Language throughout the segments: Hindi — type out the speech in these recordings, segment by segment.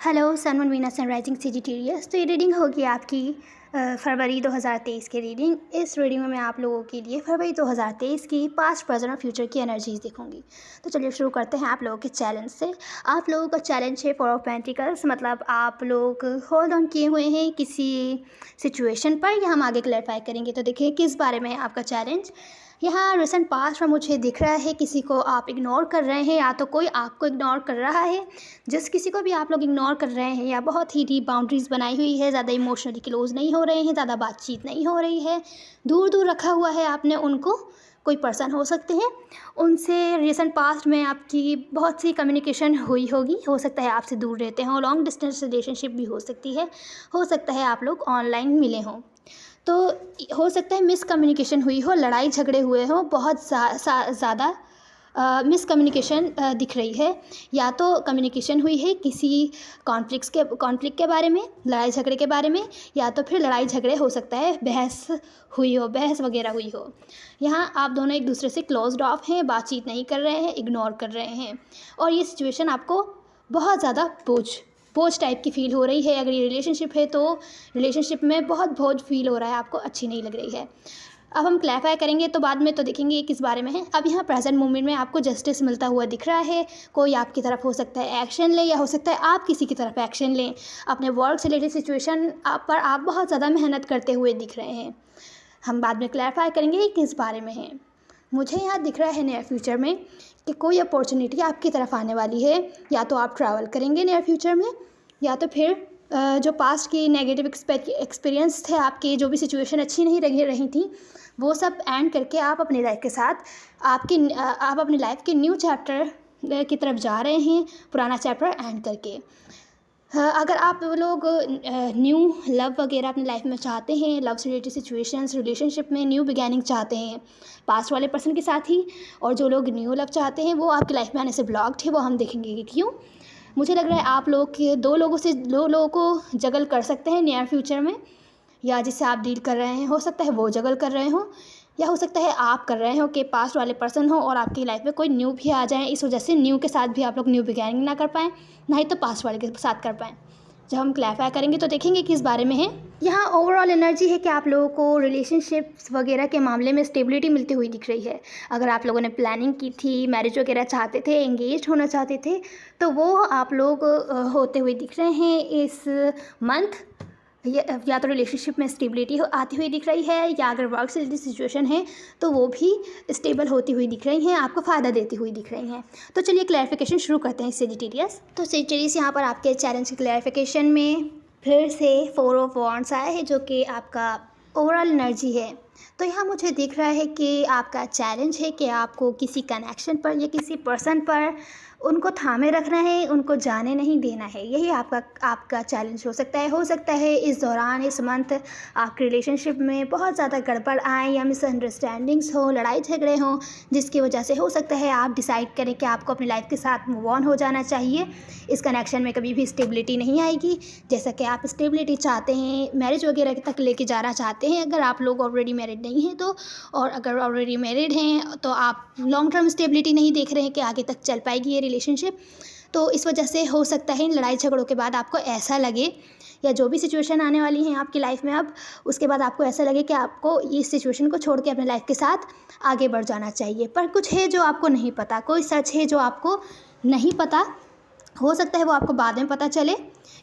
हेलो सन वीना सनराइजिंग सेजिटेरियस। तो ये रीडिंग होगी आपकी फरवरी 2023 की रीडिंग। इस रीडिंग में मैं आप लोगों के लिए फरवरी 2023 की पास्ट प्रेजेंट और फ्यूचर की एनर्जीज दिखूंगी। तो चलिए शुरू करते हैं आप लोगों के चैलेंज से। आप लोगों का चैलेंज है 4 ऑफ पेंटिकल्स, मतलब आप लोग होल्ड ऑन किए हुए हैं किसी सिचुएशन पर। यह हम आगे क्लैरिफाई करेंगे। तो देखिए किस बारे में है आपका चैलेंज। यहाँ रिसेंट पास्ट में मुझे दिख रहा है किसी को आप इग्नोर कर रहे हैं, या तो कोई आपको इग्नोर कर रहा है। जिस किसी को भी आप लोग इग्नोर कर रहे हैं या बहुत ही डीप बाउंड्रीज़ बनाई हुई है, ज़्यादा इमोशनली क्लोज नहीं हो रहे हैं, ज़्यादा बातचीत नहीं हो रही है, दूर दूर रखा हुआ है आपने उनको। कोई पर्सन हो सकते हैं, उनसे रिसेंट पास्ट में आपकी बहुत सी कम्युनिकेशन हुई होगी। हो सकता है आपसे दूर रहते हों, लॉन्ग डिस्टेंस रिलेशनशिप भी हो सकती है। हो सकता है आप लोग ऑनलाइन मिले हों। तो हो सकता है मिसकम्युनिकेशन हुई हो, लड़ाई झगड़े हुए हों, बहुत ज़्यादा मिसकम्युनिकेशन दिख रही है। या तो कम्युनिकेशन हुई है किसी कॉन्फ्लिक्ट के बारे में, लड़ाई झगड़े के बारे में, या तो फिर लड़ाई झगड़े हो सकता है बहस हुई हो, बहस वगैरह हुई हो। यहाँ आप दोनों एक दूसरे से क्लोज्ड ऑफ हैं, बातचीत नहीं कर रहे हैं, इग्नोर कर रहे हैं। और ये सिचुएशन आपको बहुत ज़्यादा बोझ टाइप की फ़ील हो रही है। अगर ये रिलेशनशिप है तो रिलेशनशिप में बहुत बोझ फील हो रहा है, आपको अच्छी नहीं लग रही है। अब हम क्लैरिफाई करेंगे तो बाद में तो देखेंगे किस बारे में है। अब यहाँ प्रेजेंट मोमेंट में आपको जस्टिस मिलता हुआ दिख रहा है। कोई आपकी तरफ हो सकता है एक्शन ले, या हो सकता है आप किसी की तरफ एक्शन लें। अपने वर्क से रिलेटेड सिचुएशन पर आप बहुत ज़्यादा मेहनत करते हुए दिख रहे हैं। हम बाद में क्लैरिफाई करेंगे किस बारे में है। मुझे यहाँ दिख रहा है नियर फ्यूचर में कि कोई अपॉर्चुनिटी आपकी तरफ आने वाली है। या तो आप ट्रैवल करेंगे नियर फ्यूचर में, या तो फिर जो पास्ट की नेगेटिव एक्सपीरियंस थे आपके, जो भी सिचुएशन अच्छी नहीं रही थी, वो सब एंड करके आप अपनी लाइफ के साथ आप अपनी लाइफ के न्यू चैप्टर की तरफ जा रहे हैं, पुराना चैप्टर एंड करके। अगर आप लोग न्यू लव वगैरह अपनी लाइफ में चाहते हैं, लव से रिलेटेड सिचुएशंस, रिलेशनशिप में न्यू बिगैनिंग चाहते हैं पास्ट वाले पर्सन के साथ ही, और जो लोग न्यू लव चाहते हैं वो आपकी लाइफ में आने से ब्लॉक्ड है, वो हम देखेंगे कि क्यों। मुझे लग रहा है आप लोग के दो लोगों को जगल कर सकते हैं नियर फ्यूचर में, या जिससे आप डील कर रहे हैं हो सकता है वो जगल कर रहे हों, या हो सकता है आप कर रहे हो कि पास्ट वाले पर्सन हो और आपकी लाइफ में कोई न्यू भी आ जाए। इस वजह से न्यू के साथ भी आप लोग न्यू बिगैनिंग ना कर पाएँ, ना ही तो पास्ट वाले के साथ कर पाएँ। जब हम क्लैरिफाई करेंगे तो देखेंगे किस बारे में है। यहाँ ओवरऑल एनर्जी है कि आप लोगों को रिलेशनशिप्स वगैरह के मामले में स्टेबिलिटी मिलती हुई दिख रही है। अगर आप लोगों ने प्लानिंग की थी, मैरिज वगैरह चाहते थे, एंगेज होना चाहते थे, तो वो आप लोग होते हुए दिख रहे हैं इस मंथ। या तो रिलेशनशिप में स्टेबिलिटी आती हुई दिख रही है, या अगर वर्क से रिलेटेड सिचुएशन है तो वो भी स्टेबल होती हुई दिख रही हैं, आपको फ़ायदा देती हुई दिख रही हैं। तो चलिए क्लैरिफिकेशन शुरू करते हैं सेजिटेरियस। तो सेजिटेरियस यहाँ पर आपके चैलेंज की क्लैरिफिकेशन में फिर से 4 ऑफ वॉन्ड्स आया है, जो कि आपका ओवरऑल एनर्जी है। तो यहाँ मुझे दिख रहा है कि आपका चैलेंज है कि आपको किसी कनेक्शन पर या किसी पर्सन पर उनको थामे रखना है, उनको जाने नहीं देना है। यही आपका चैलेंज हो सकता है। इस दौरान, इस मंथ आपके रिलेशनशिप में बहुत ज़्यादा गड़बड़ आए, या मिसअंडरस्टैंडिंग्स हो, लड़ाई झगड़े हों, जिसकी वजह से हो सकता है आप डिसाइड करें कि आपको अपनी लाइफ के साथ मूव ऑन हो जाना चाहिए। इस कनेक्शन में कभी भी स्टेबिलिटी नहीं आएगी, जैसा कि आप स्टेबिलिटी चाहते हैं, मैरिज वगैरह तक लेके जाना चाहते हैं अगर आप लोग ऑलरेडी मैरिड नहीं हैं तो। और अगर ऑलरेडी मैरिड हैं तो आप लॉन्ग टर्म स्टेबिलिटी नहीं देख रहे हैं कि आगे तक चल पाएगी ये रिलेशनशिप। तो इस वजह से हो सकता है इन लड़ाई झगड़ों के बाद आपको ऐसा लगे, या जो भी सिचुएशन आने वाली है आपकी लाइफ में अब, उसके बाद आपको ऐसा लगे कि आपको इस सिचुएशन को छोड़ के अपने लाइफ के साथ आगे बढ़ जाना चाहिए। पर कुछ है जो आपको नहीं पता, कोई सच है जो आपको नहीं पता, हो सकता है वो आपको बाद में पता चले।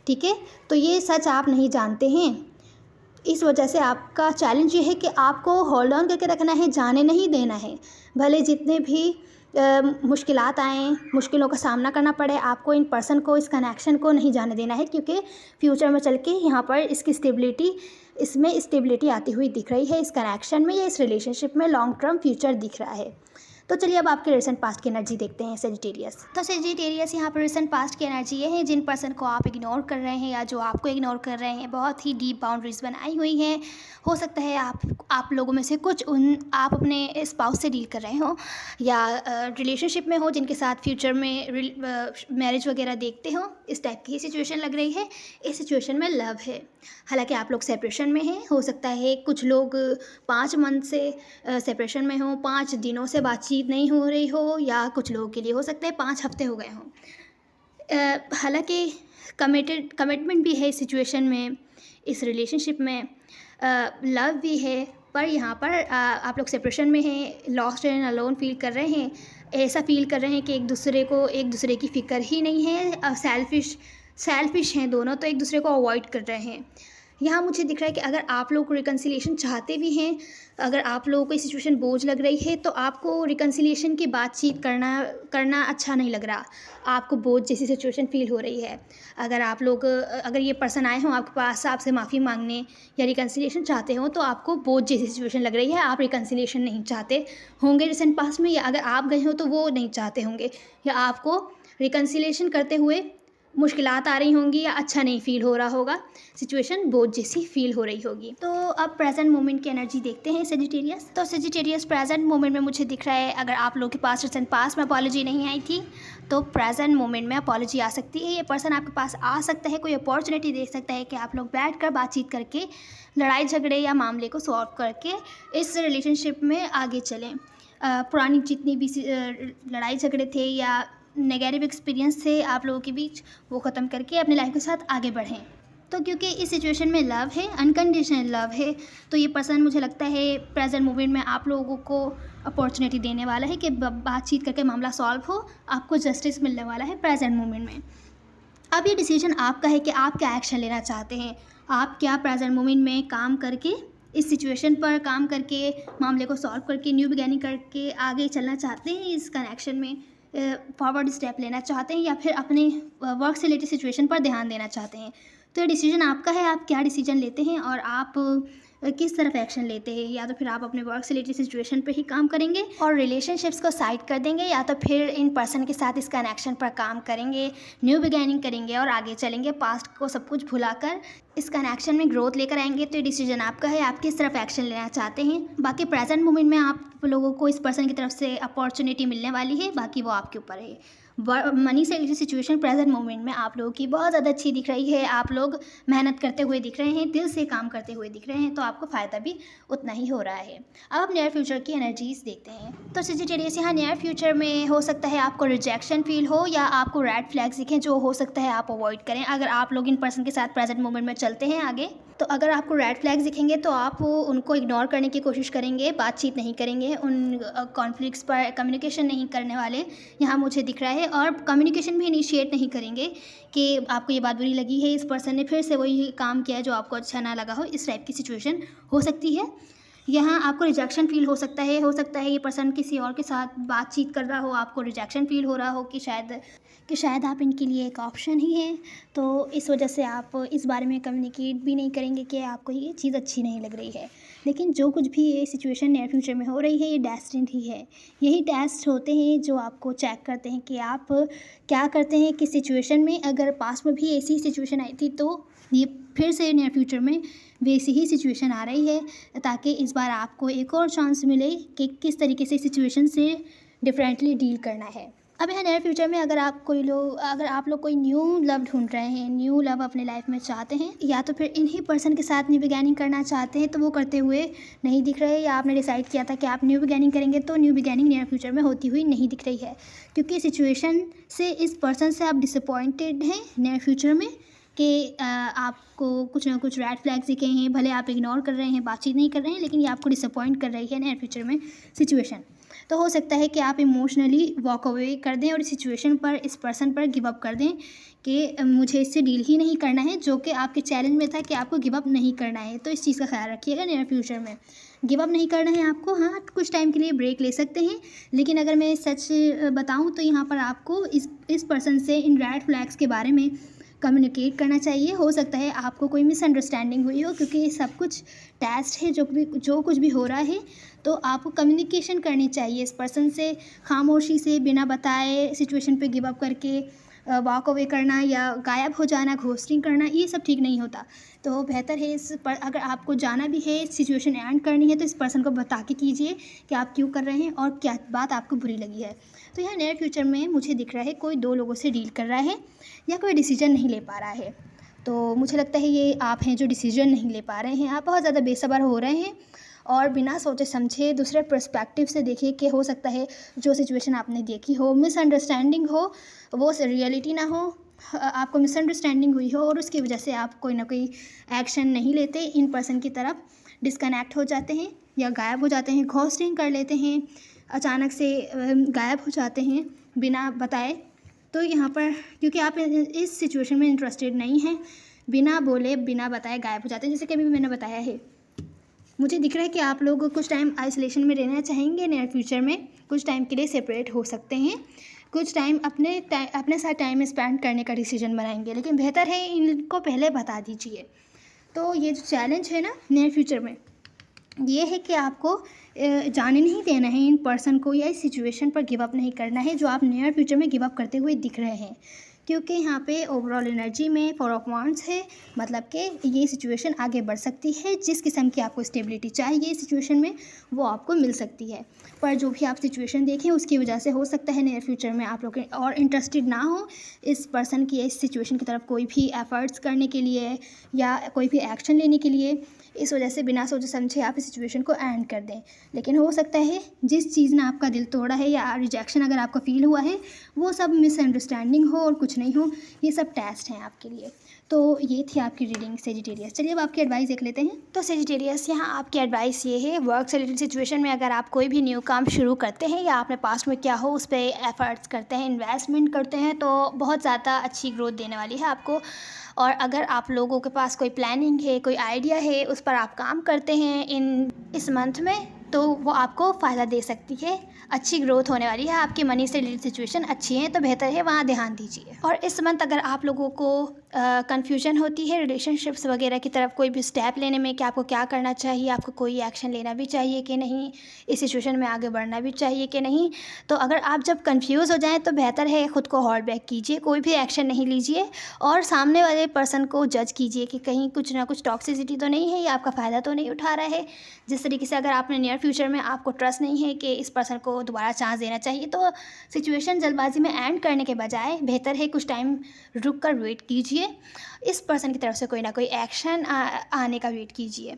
ठीक है, तो ये सच आप नहीं जानते हैं। इस वजह से आपका चैलेंज ये है कि आपको होल्ड ऑन करके रखना है, जाने नहीं देना है। भले जितने भी मुश्किलात आएँ, मुश्किलों का सामना करना पड़े, आपको इन पर्सन को, इस कनेक्शन को नहीं जाने देना है, क्योंकि फ्यूचर में चल के यहाँ पर इसमें स्टेबिलिटी आती हुई दिख रही है। इस कनेक्शन में या इस रिलेशनशिप में लॉन्ग टर्म फ्यूचर दिख रहा है। तो चलिए अब आपके रिसेंट पास्ट की एनर्जी देखते हैं सेजिटेरियस। तो सेजिटेरियस यहाँ पर रिसेंट पास्ट की एनर्जी ये है, जिन पर्सन को आप इग्नोर कर रहे हैं या जो आपको इग्नोर कर रहे हैं, बहुत ही डीप बाउंड्रीज बनाई हुई हैं। हो सकता है आप लोगों में से कुछ आप अपने स्पाउस से डील कर रहे हो, या रिलेशनशिप में हो जिनके साथ फ्यूचर में मैरिज वगैरह देखते हो। इस टाइप की सिचुएशन लग रही है। इस सिचुएशन में लव है, हालांकि आप लोग सेपरेशन में हैं। हो सकता है कुछ लोग 5 मंथ से सेपरेशन में हो, 5 दिनों से बातचीत नहीं हो रही हो, या कुछ लोगों के लिए हो सकता है 5 हफ्ते हो गए हों। हालांकि कमिटमेंट भी है इस सिचुएशन में, इस रिलेशनशिप में, लव भी है, पर यहाँ पर आप लोग सेपरेशन में हैं, लॉस्ट एंड अलोन फील कर रहे हैं, ऐसा फील कर रहे हैं कि एक दूसरे की फ़िक्र ही नहीं है, सेल्फिश हैं दोनों, तो एक दूसरे को अवॉइड कर रहे हैं। यहाँ मुझे दिख रहा है कि अगर आप लोग रिकन्सिलिएशन चाहते भी हैं, अगर आप लोगों को ये सिचुएशन बोझ लग रही है, तो आपको रिकन्सिलिएशन की बातचीत करना अच्छा नहीं लग रहा, आपको बोझ जैसी सिचुएशन फ़ील हो रही है। अगर ये पर्सन आए हों आपके पास आपसे माफ़ी मांगने या रिकन्सिलिएशन चाहते हो, तो आपको बोझ जैसी सिचुएशन लग रही है, आप रिकन्सिलिएशन नहीं चाहते होंगे रिसेंट पास्ट में, या अगर आप गए हो तो वो नहीं चाहते होंगे, या आपको रिकन्सिलिएशन करते हुए मुश्किलात आ रही होंगी, या अच्छा नहीं फ़ील हो रहा होगा, सिचुएशन बोझ जैसी फ़ील हो रही होगी। तो अब प्रेजेंट मोमेंट की एनर्जी देखते हैं सेजिटेरियस। तो सेजिटेरियस प्रेजेंट मोमेंट में मुझे दिख रहा है, अगर आप लोगों के पास रिसेंट पास्ट में अपॉलॉजी नहीं आई थी, तो प्रेजेंट मोमेंट में अपॉलॉजी आ सकती है। ये पर्सन आपके पास आ सकता है, कोई अपॉर्चुनिटी दे सकता है कि आप लोग बैठकर बातचीत करके लड़ाई झगड़े या मामले को सॉल्व करके इस रिलेशनशिप में आगे चलें। पुरानी जितनी भी लड़ाई झगड़े थे या नेगेटिव एक्सपीरियंस थे आप लोगों के बीच, वो ख़त्म करके अपने लाइफ के साथ आगे बढ़ें। तो क्योंकि इस सिचुएशन में लव है, अनकंडीशनल लव है, तो ये पर्सन मुझे लगता है प्रेजेंट मोमेंट में आप लोगों को अपॉर्चुनिटी देने वाला है कि बातचीत करके मामला सॉल्व हो, आपको जस्टिस मिलने वाला है प्रेजेंट मोमेंट में। अब ये डिसीजन आपका है कि आप क्या एक्शन लेना चाहते हैं, आप क्या प्रेजेंट मोमेंट में काम करके इस सिचुएशन पर काम करके मामले को सॉल्व करके न्यू बिगिनिंग करके आगे चलना चाहते हैं, इस कनेक्शन में फॉरवर्ड स्टेप लेना चाहते हैं, या फिर अपने वर्क से रिलेटेड सिचुएशन पर ध्यान देना चाहते हैं। तो ये डिसीजन आपका है, आप क्या डिसीजन लेते हैं और आप किस तरफ एक्शन लेते हैं। या तो फिर आप अपने वर्क से रिलेटेड सिचुएशन पे ही काम करेंगे और रिलेशनशिप्स को साइड कर देंगे, या तो फिर इन पर्सन के साथ इस कनेक्शन पर काम करेंगे, न्यू बिगिनिंग करेंगे और आगे चलेंगे, पास्ट को सब कुछ भुलाकर इस कनेक्शन में ग्रोथ लेकर आएंगे। तो ये डिसीजन आपका है, आप किस तरफ एक्शन लेना चाहते हैं। बाकी प्रेजेंट मोमेंट में आप लोगों को इस पर्सन की तरफ से अपॉर्चुनिटी मिलने वाली है, बाकी वो आपके ऊपर है। मनी से रिलेटेड सिचुएशन प्रेजेंट मोमेंट में आप लोगों की बहुत ज़्यादा अच्छी दिख रही है, आप लोग मेहनत करते हुए दिख रहे हैं, दिल से काम करते हुए दिख रहे हैं, तो आपको फ़ायदा भी उतना ही हो रहा है। अब हम नियर फ्यूचर की एनर्जीज़ देखते हैं। तो सेजिटेरियस यहाँ नियर फ्यूचर में हो सकता है आपको रिजेक्शन फील हो, या आपको रेड फ्लैग्स दिखें जो हो सकता है आप अवॉइड करें अगर आप लोग इन पर्सन के साथ प्रेजेंट मोमेंट में चलते हैं आगे। तो अगर आपको रेड फ्लैग्स दिखेंगे तो आप उनको इग्नोर करने की कोशिश करेंगे, बातचीत नहीं करेंगे, उन कॉन्फ्लिक्ट्स पर कम्युनिकेशन नहीं करने वाले यहाँ मुझे दिख रहा है, और कम्युनिकेशन भी इनिशिएट नहीं करेंगे कि आपको ये बात बुरी लगी है, इस पर्सन ने फिर से वही काम किया जो आपको अच्छा ना लगा हो, इस टाइप की सिचुएशन हो सकती है। यहाँ आपको रिजेक्शन फील हो सकता है ये पर्सन किसी और के साथ बातचीत कर रहा हो, आपको रिजेक्शन फील हो रहा हो कि शायद आप इनके लिए एक ऑप्शन ही हैं, तो इस वजह से आप इस बारे में कम्युनिकेट भी नहीं करेंगे कि आपको ये चीज़ अच्छी नहीं लग रही है। लेकिन जो कुछ भी ये सिचुएशन नियर फ्यूचर में हो रही है, ये डेस्टिन्ड ही है। यही टेस्ट होते हैं जो आपको चेक करते हैं कि आप क्या करते हैं किस सिचुएशन में। अगर पास्ट में भी ऐसी सिचुएशन आई थी, तो ये फिर से नियर फ्यूचर में वैसी ही सिचुएशन आ रही है, ताकि इस बार आपको एक और चांस मिले कि किस तरीके से सिचुएशन से डिफरेंटली डील करना है। अब यहाँ नियर फ्यूचर में अगर आप लोग कोई न्यू लव ढूंढ रहे हैं, न्यू लव अपने लाइफ में चाहते हैं, या तो फिर इन्हीं पर्सन के साथ न्यू बिगिनिंग करना चाहते हैं, तो वो करते हुए नहीं दिख रहे, या आपने डिसाइड किया था कि आप न्यू बिगिनिंग करेंगे, तो न्यू बिगिनिंग नियर फ्यूचर में होती हुई नहीं दिख रही है, क्योंकि सिचुएशन से इस पर्सन से आप डिसअपॉइंटेड हैं नियर फ्यूचर में कि आपको कुछ ना कुछ रेड फ्लैग्स दिखे हैं, भले आप इग्नोर कर रहे हैं, बातचीत नहीं कर रहे हैं, लेकिन ये आपको डिसअपॉइंट कर रही है नियर फ्यूचर में सिचुएशन। तो हो सकता है कि आप इमोशनली वॉक अवे कर दें और इस सिचुएशन पर, इस पर्सन पर गिव अप कर दें कि मुझे इससे डील ही नहीं करना है, जो कि आपके चैलेंज में था कि आपको गिव अप नहीं करना है। तो इस चीज़ का ख्याल रखिएगा, नियर फ्यूचर में गिव अप नहीं करना है आपको। हाँ, कुछ टाइम के लिए ब्रेक ले सकते हैं, लेकिन अगर मैं सच बताऊँ तो यहाँ पर आपको इस पर्सन से इन रेड फ्लैग्स के बारे में कम्युनिकेट करना चाहिए। हो सकता है आपको कोई मिसअंडरस्टैंडिंग हुई हो, क्योंकि सब कुछ टेस्ट है, जो कुछ भी हो रहा है, तो आपको कम्युनिकेशन करनी चाहिए इस पर्सन से, खामोशी से, बिना बताए सिचुएशन पे गिव अप करके वॉक अवे करना या गायब हो जाना, घोस्टिंग करना, ये सब ठीक नहीं होता। तो बेहतर है अगर आपको जाना भी है, सिचुएशन एंड करनी है, तो इस पर्सन को बता के कीजिए कि आप क्यों कर रहे हैं और क्या बात आपको बुरी लगी है। तो यहाँ नियर फ्यूचर में मुझे दिख रहा है कोई 2 लोगों से डील कर रहा है या कोई डिसीजन नहीं ले पा रहा है। तो मुझे लगता है ये आप हैं जो डिसीजन नहीं ले पा रहे हैं, आप बहुत ज़्यादा बेसब्र हो रहे हैं और बिना सोचे समझे दूसरे पर्सपेक्टिव से देखिए कि हो सकता है जो सिचुएशन आपने देखी हो, मिसअंडरस्टैंडिंग हो, वो रियलिटी ना हो, आपको मिसअंडरस्टैंडिंग हुई हो और उसकी वजह से आप कोई ना कोई एक्शन नहीं लेते, इन पर्सन की तरफ डिस्कनेक्ट हो जाते हैं या गायब हो जाते हैं, घोस्टिंग कर लेते हैं, अचानक से गायब हो जाते हैं बिना बताए। तो यहाँ पर क्योंकि आप इस सिचुएशन में इंटरेस्टेड नहीं हैं, बिना बोले बिना बताए गायब हो जाते हैं, जैसे कि अभी मैंने बताया है। मुझे दिख रहा है कि आप लोग कुछ टाइम आइसोलेशन में रहना चाहेंगे नियर फ्यूचर में, कुछ टाइम के लिए सेपरेट हो सकते हैं, कुछ टाइम अपने साथ टाइम स्पेंड करने का डिसीजन बनाएंगे, लेकिन बेहतर है इनको पहले बता दीजिए। तो ये जो चैलेंज है ना नियर फ्यूचर में, ये है कि आपको जाने नहीं देना है इन पर्सन को या इस सिचुएशन पर गिव अप नहीं करना है जो आप नियर फ्यूचर में गिव अप करते हुए दिख रहे हैं, क्योंकि यहाँ पे ओवरऑल एनर्जी में 4 ऑफ वांड्स है, मतलब कि ये सिचुएशन आगे बढ़ सकती है। जिस किस्म की आपको स्टेबिलिटी चाहिए सिचुएशन में वो आपको मिल सकती है, पर जो भी आप सिचुएशन देखें उसकी वजह से हो सकता है नियर फ्यूचर में आप लोग और इंटरेस्टेड ना हो इस पर्सन की इस सिचुएशन की तरफ कोई भी एफर्ट्स करने के लिए या कोई भी एक्शन लेने के लिए, इस वजह से बिना सोचे समझे आप इस सिचुएशन को एंड कर दें। लेकिन हो सकता है जिस चीज़ ने आपका दिल तोड़ा है या रिजेक्शन अगर आपको फील हुआ है वो सब मिसअंडरस्टैंडिंग हो और कुछ नहीं हो, ये सब टेस्ट हैं आपके लिए। तो ये थी आपकी रीडिंग सेजिटेरियस। चलिए अब आपकी एडवाइस देख लेते हैं। तो सेजिटेरियस यहाँ आपकी एडवाइस ये है, वर्क से रिलेटेड सिचुएशन में अगर आप कोई भी न्यू काम शुरू करते हैं या आपने पास्ट में क्या हो उस पर एफर्ट्स करते हैं, इन्वेस्टमेंट करते हैं, तो बहुत ज़्यादा अच्छी ग्रोथ देने वाली है आपको। और अगर आप लोगों के पास कोई प्लानिंग है, कोई आइडिया है, उस पर आप काम करते हैं इस मंथ में, तो वो आपको फ़ायदा दे सकती है, अच्छी ग्रोथ होने वाली है, आपकी मनी से रिलेटेड सिचुएशन अच्छी है, तो बेहतर है वहाँ ध्यान दीजिए। और इस मंथ अगर आप लोगों को कन्फ्यूजन होती है रिलेशनशिप्स वगैरह की तरफ कोई भी स्टेप लेने में कि आपको क्या करना चाहिए, आपको कोई एक्शन लेना भी चाहिए कि नहीं, इस सिचुएशन में आगे बढ़ना भी चाहिए कि नहीं, तो अगर आप जब कंफ्यूज हो जाएं तो बेहतर है ख़ुद को होल्ड बैक कीजिए, कोई भी एक्शन नहीं लीजिए और सामने वाले पर्सन को जज कीजिए कि कहीं कुछ ना कुछ टॉक्सिसिटी तो नहीं है या आपका फ़ायदा तो नहीं उठा रहा है। जिस तरीके से अगर आपने नियर फ्यूचर में आपको ट्रस्ट नहीं है कि इस पर्सन को दोबारा चांस देना चाहिए, तो सिचुएशन जल्दबाजी में एंड करने के बजाय बेहतर है कुछ टाइम रुक कर वेट कीजिए, इस पर्सन की तरफ से कोई ना कोई एक्शन आने का वेट कीजिए।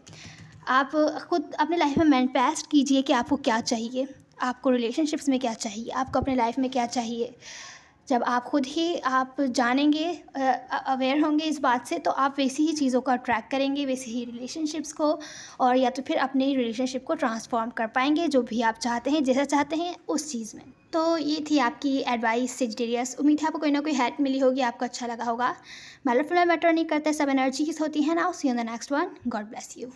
आप खुद अपने लाइफ में मैनिफेस्ट कीजिए कि आपको क्या चाहिए, आपको रिलेशनशिप्स में क्या चाहिए, आपको अपने लाइफ में क्या चाहिए। जब आप खुद ही आप जानेंगे, अवेयर होंगे इस बात से, तो आप वैसी ही चीज़ों को अट्रैक्ट करेंगे, वैसी ही रिलेशनशिप्स को, और या तो फिर अपनी रिलेशनशिप को ट्रांसफॉर्म कर पाएंगे जो भी आप चाहते हैं, जैसा चाहते हैं उस चीज़ में। तो ये थी आपकी एडवाइस सेजिटेरियस। उम्मीद है आपको कोई ना कोई हेल्प मिली होगी, आपको अच्छा लगा होगा। मैटर नहीं करता, सब एनर्जीज होती है ना। See you in the next one. God bless you.